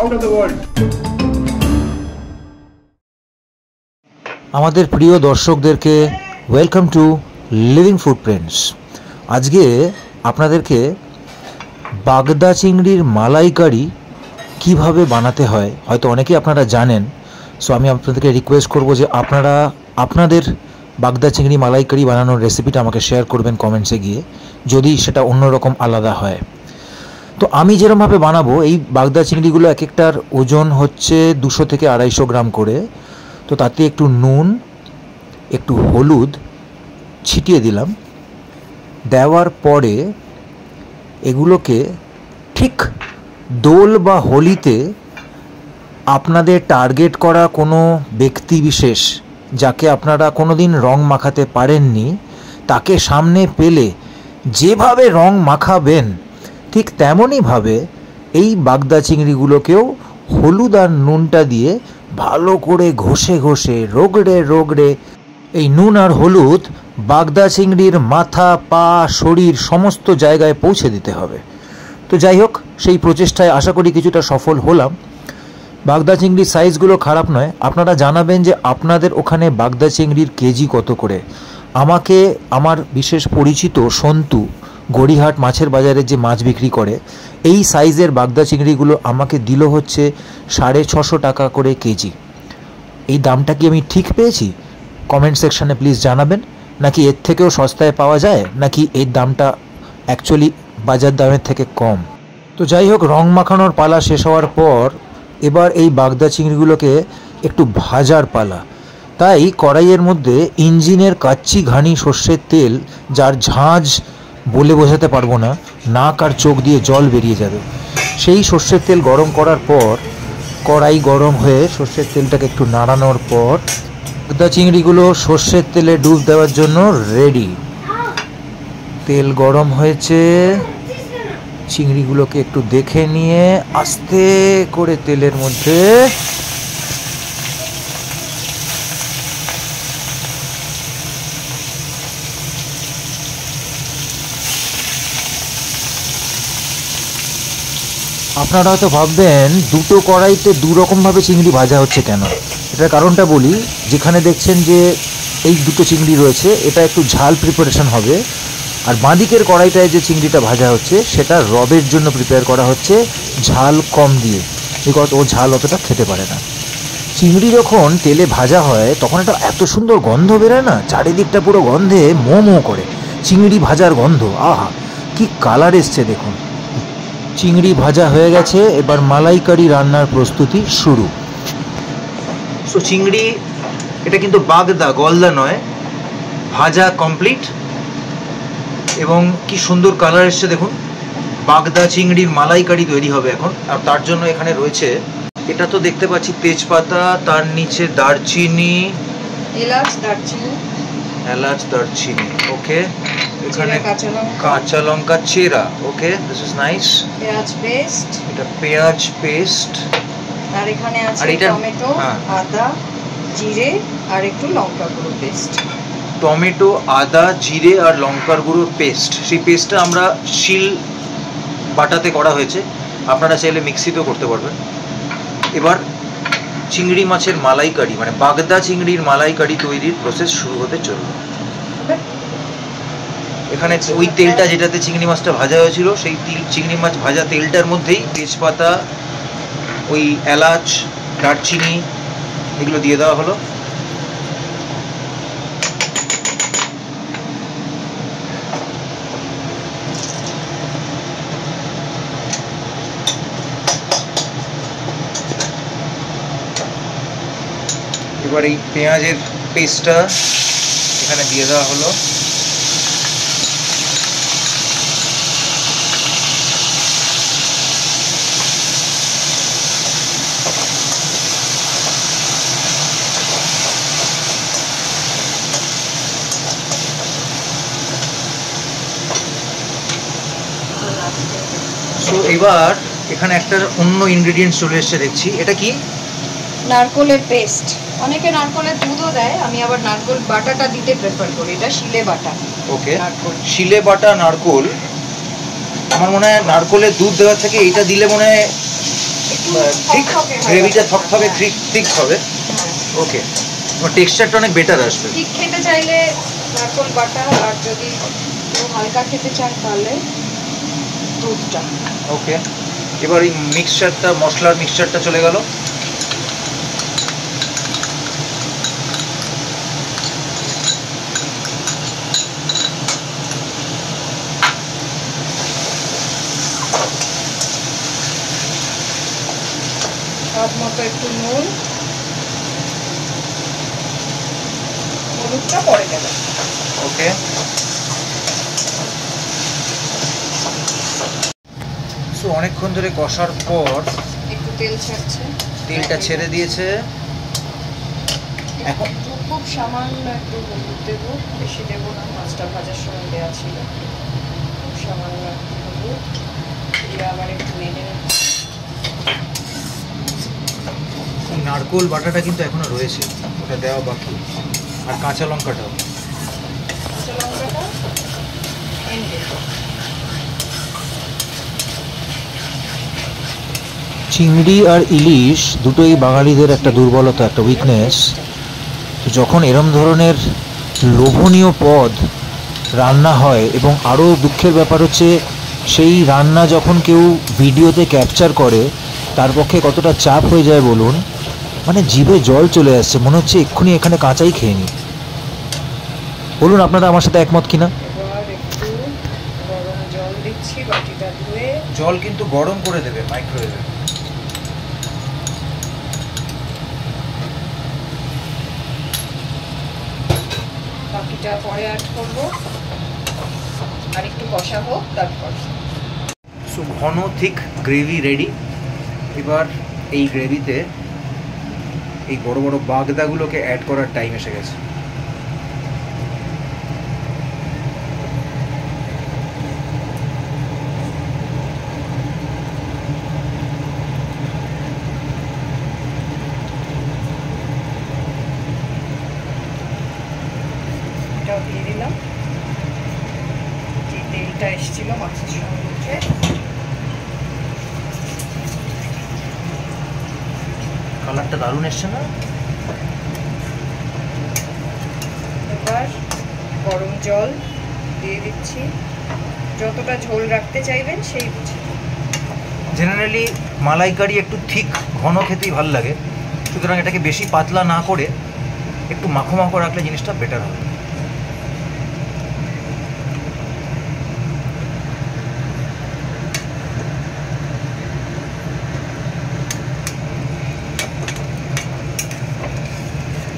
out of the world. আমাদের প্রিয় দর্শকদেরকে ওয়েলকাম টু লিভিং ফুটপ্রিন্টস। আজকে আপনাদেরকে বাগদা চিংড়ির মালাইকারি কিভাবে বানাতে হয় হয়তো অনেকেই আপনারা জানেন। সো আমি আপনাদেরকে রিকোয়েস্ট করব যে আপনারা আপনাদের বাগদা চিংড়ি মালাইকারি বানানোর রেসিপিটা আমাকে শেয়ার করবেন কমেন্টসে গিয়ে, যদি সেটা অন্যরকম আলাদা হয়। তো আমি যেরকমভাবে বানাবো, এই বাগদা চিংড়িগুলো এক একটার ওজন হচ্ছে 200 থেকে 250 গ্রাম করে। তো তাতে একটু নুন, একটু হলুদ ছিটিয়ে দিলাম। দেওয়ার পরে এগুলোকে ঠিক দোল বা হোলিতে আপনাদের টার্গেট করা কোনো ব্যক্তি বিশেষ যাকে আপনারা কোনো দিন রং মাখাতে পারেননি, তাকে সামনে পেলে যেভাবে রং মাখাবেন ঠিক তেমনইভাবে এই বাগদা চিংড়িগুলোকেও হলুদ আর নুনটা দিয়ে ভালো করে ঘষে ঘষে রগড়ে রগড়ে এই নুন আর হলুদ বাগদা চিংড়ির মাথা, পা, শরীর সমস্ত জায়গায় পৌঁছে দিতে হবে। তো যাই হোক, সেই প্রচেষ্টায় আশা করি কিছুটা সফল হলাম। বাগদা চিংড়ির সাইজগুলো খারাপ নয়। আপনারা জানাবেন যে আপনাদের ওখানে বাগদা চিংড়ির কেজি কত করে। আমাকে আমার বিশেষ পরিচিত সন্তু গড়িহাট মাছের বাজারে যে মাছ বিক্রি করে, এই সাইজের বাগদা চিংড়িগুলো আমাকে দিল হচ্ছে 650 টাকা করে কেজি। এই দামটা কি আমি ঠিক পেয়েছি? কমেন্ট সেকশানে প্লিজ জানাবেন। নাকি এর থেকেও সস্তায় পাওয়া যায়, নাকি এর দামটা অ্যাকচুয়ালি বাজার দামের থেকে কম। তো যাই হোক, রং মাখানোর পালা শেষ হওয়ার পর এবার এই বাগদা চিংড়িগুলোকে একটু ভাজার পালা। তাই কড়াইয়ের মধ্যে ইঞ্জিনের কাচ্চি ঘানি সর্ষের তেল, যার ঝাঁঝ বলে বোঝাতে পারবো না, নাক আর চোখ দিয়ে জল বেরিয়ে যাবে, সেই সর্ষের তেল গরম করার পর কড়াই গরম হয়ে সর্ষের তেলটাকে একটু নাড়ানোর পর বাগদা চিংড়িগুলো সর্ষের তেলে ডুব দেওয়ার জন্য রেডি। তেল গরম হয়েছে, চিংড়িগুলোকে একটু দেখে নিয়ে আস্তে করে তেলের মধ্যে আপনারা হয়তো ভাববেন দুটো কড়াইতে দুরকমভাবে চিংড়ি ভাজা হচ্ছে কেন। এটার কারণটা বলি। যেখানে দেখছেন যে এই দুটো চিংড়ি রয়েছে, এটা একটু ঝাল প্রিপারেশন হবে, আর বাঁদিকের কড়াইটায় যে চিংড়িটা ভাজা হচ্ছে সেটা রবের জন্য প্রিপেয়ার করা হচ্ছে ঝাল কম দিয়ে, বিকজ ও ঝাল অতটা খেতে পারে না। চিংড়ি যখন তেলে ভাজা হয় তখন এটা এত সুন্দর গন্ধ বেরোয় না, চারিদিকটা পুরো গন্ধে মো মো করে, চিংড়ি ভাজার গন্ধ। আহা, কি কালার এসছে দেখুন। চিংড়ি ভাজা হয়ে গেছে, এবার মালাইকারি রান্নার প্রস্তুতি শুরু। সো চিংড়ি, এটা কিন্তু বাগদা, গলদা নয়, ভাজা কমপ্লিট এবং কি সুন্দর কালার এসছে দেখুন। বাগদা চিংড়ির মালাইকারি তৈরি হবে এখন। আর তার জন্য এখানে রয়েছে, এটা তো দেখতে পাচ্ছি তেজপাতা, তার নিচে দারচিনি, এলাচ, দারচিনি, ওকে। এখানে কাঁচা লঙ্কা চেরা, ওকে, দিস ইজ নাইস। পেঁয়াজ পেস্ট, এটা পেঁয়াজ পেস্ট, আর এখানে আছে টমেটো, আদা, জিরে আর একটু লঙ্কা গুঁড়ো পেস্ট। টমেটো, আদা, জিরে আর লঙ্কার গুঁড়ো পেস্ট। সেই পেস্টটা আমরা শিল বাটাতে করা হয়েছে, আপনারা চাইলে মিক্সিতেও করতে পারবেন। এবার চিংড়ি মাছের মালাইকারি, মানে বাগদা চিংড়ির মালাইকারি তৈরির প্রসেস শুরু হতে চলল। এখানে ওই তেলটা যেটাতে চিংড়ি মাছটা ভাজা হয়েছিল, সেই চিংড়ি মাছ ভাজা তেলটার মধ্যেই তেজপাতা, ওই এলাচ, দারচিনি এগুলো দিয়ে দেওয়া হলো। এবার এই পেঁয়াজের পেস্টটা এখানে দিয়ে দেওয়া হলো। সো এবার এখানে একটা অন্য ইনগ্রেডিয়েন্টস চলে এসেছে দেখছি। এটা কি? নারকোলের পেস্ট। অনেকে নারকোলের দুধও দেয়, আমি আবার নারকোল বাটাটা দিতে প্রেফার করি। এটা শিলে বাটা। ওকে, শিলে বাটা নারকোল। আমার মনে হয় নারকোলের দুধ দেওয়ার থেকে এইটা দিলে মনে হয় একটু ঠিক থকথকে হয় গ্রেভিটা ব্যাপারটা। থকথকে হ্যাঁ। ঠিক হবে। ওকে, টেক্সচারটা অনেক বেটার আসবে। ঠিক খেতে চাইলে নারকোল বাটা, আর যদি একটু হালকা খেতে চান তাহলে দুধটা। ওকে, এবার এই মিক্সচারটা, মশলার মিক্সচারটা চলে গেল। স্বাদ মতো একটু নুন, হলুদটা পরে দেবে। ওকে, সো অনেকক্ষণ ধরে কষার পর একটু তেল ছাড়ছে, তেলটা ছেড়ে দিয়েছে। এখন খুব সামান্য একটু হলুদ দেবো, বেশি দেবো না, মাছটা ভাজার সময় দেওয়া ছিল। খুব সামান্য একটু হলুদ দিয়ে আবার একটু নেড়ে নারকোল বাটাটা কিন্তু এখনো রয়েছে, ওটা দেওয়া বাকি, আর কাঁচা লঙ্কাটাও। কাঁচা লঙ্কাটা এনে চিংড়ি আর ইলিশ দুটোই বাঙালিদের একটা দুর্বলতা, একটা উইকনেস। যখন এরম ধরনের লোভনীয় পদ রান্না হয়, এবং আরও দুঃখের ব্যাপার হচ্ছে সেই রান্না যখন কেউ ভিডিওতে ক্যাপচার করে, তার পক্ষে কতটা চাপ হয়ে যায় বলুন। মানে জিভে জল চলে আসছে, মনে হচ্ছে এক্ষুনি এখানে কাঁচাই খেয়ে নিই। বলুন আপনারা আমার সাথে একমত কিনা? এবার একটু গরম জল দিচ্ছি, বাটিটা ধুয়ে। জল কিন্তু গরম করে দেবে মাইক্রোওয়েভে। বাকিটা পরে অ্যাড করবো, আর একটু কষা হোক তারপর। সো ঘন থিক গ্রেভি রেডি। এবার এই গ্রেভিতে এই বড় বড় বাগদাগুলোকে অ্যাড করার টাইম এসে গেছে। এটাও দিয়ে দিলাম, যে তেলটা এসেছিল মাছের সঙ্গে উঠে। কালারটা দারুণ এসছে না? এবার গরম জল দিয়ে দিচ্ছি, যতটা ঝোল রাখতে চাইবেন সেই বুঝে। জেনারেলি মালাইকারি একটু থিক ঘন খেতেই ভালো লাগে, সুতরাং এটাকে বেশি পাতলা না করে একটু মাখো মাখো রাখলে জিনিসটা বেটার হবে।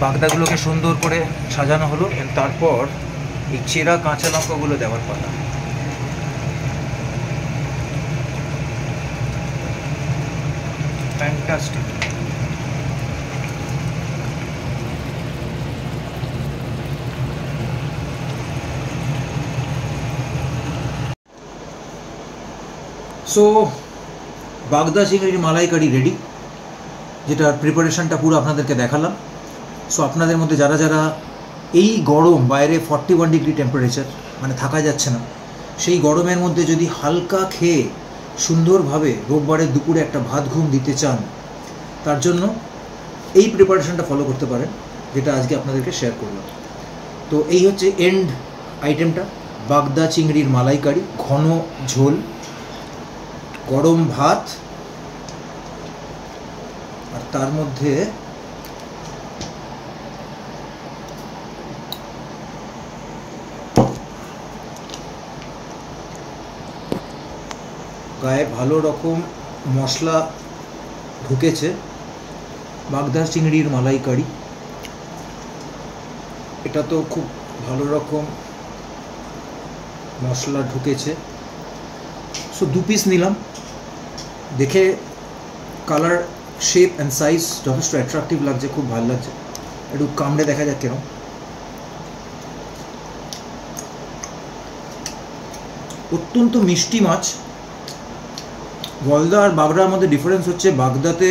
বাগদাগুলোকে সুন্দর করে সাজানো হলো, তারপর এই চেরা কাঁচা লঙ্কাগুলো দেওয়ার কথা। ফ্যান্টাস্টিক। সো বাগদা চিংড়ির মালাইকারি রেডি, যেটার প্রিপারেশনটা পুরো আপনাদেরকে দেখালাম। সো আপনাদের মধ্যে যারা যারা এই গরম, বাইরে 41 ডিগ্রি টেম্পারেচার, মানে থাকা যাচ্ছে না, সেই গরমের মধ্যে যদি হালকা খেয়ে সুন্দরভাবে রোববারের দুপুরে একটা ভাত ঘুম দিতে চান, তার জন্য এই প্রিপারেশনটা ফলো করতে পারেন, যেটা আজকে আপনাদেরকে শেয়ার করলাম। তো এই হচ্ছে এন্ড আইটেমটা, বাগদা চিংড়ির মালাইকারি, ঘন ঝোল, গরম ভাত, আর তার মধ্যে গায়ে ভালো রকম মশলা ঢুকেছে। বাগদা চিংড়ির মালাইকারি, এটা তো খুব ভালো রকম মশলা ঢুকেছে। সো 2 পিস নিলাম, দেখে কালার, শেপ অ্যান্ড সাইজ যথেষ্ট অ্যাট্রাকটিভ লাগছে, খুব ভালো লাগছে। একটু কামড়ে দেখা যাক কেন। অত্যন্ত মিষ্টি মাছ। গলদা আর বাগদার মধ্যে ডিফারেন্স হচ্ছে, বাগদাতে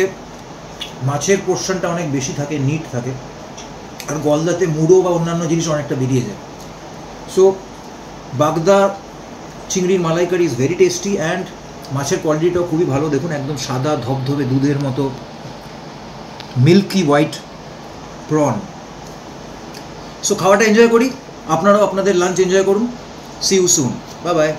মাছের পোর্শনটা অনেক বেশি থাকে, নিট থাকে, আর গলদাতে মুড়ো বা অন্যান্য জিনিস অনেকটা বেরিয়ে যায়। সো বাগদা চিংড়ির মালাইকারি ইজ ভেরি টেস্টি, অ্যান্ড মাছের কোয়ালিটিটাও খুবই ভালো, দেখুন একদম সাদা ধবধবে দুধের মতো মিল্কি হোয়াইট প্রন। সো খাওয়াটা এনজয় করি, আপনারাও আপনাদের লাঞ্চ এনজয় করুন। See you soon, bye by.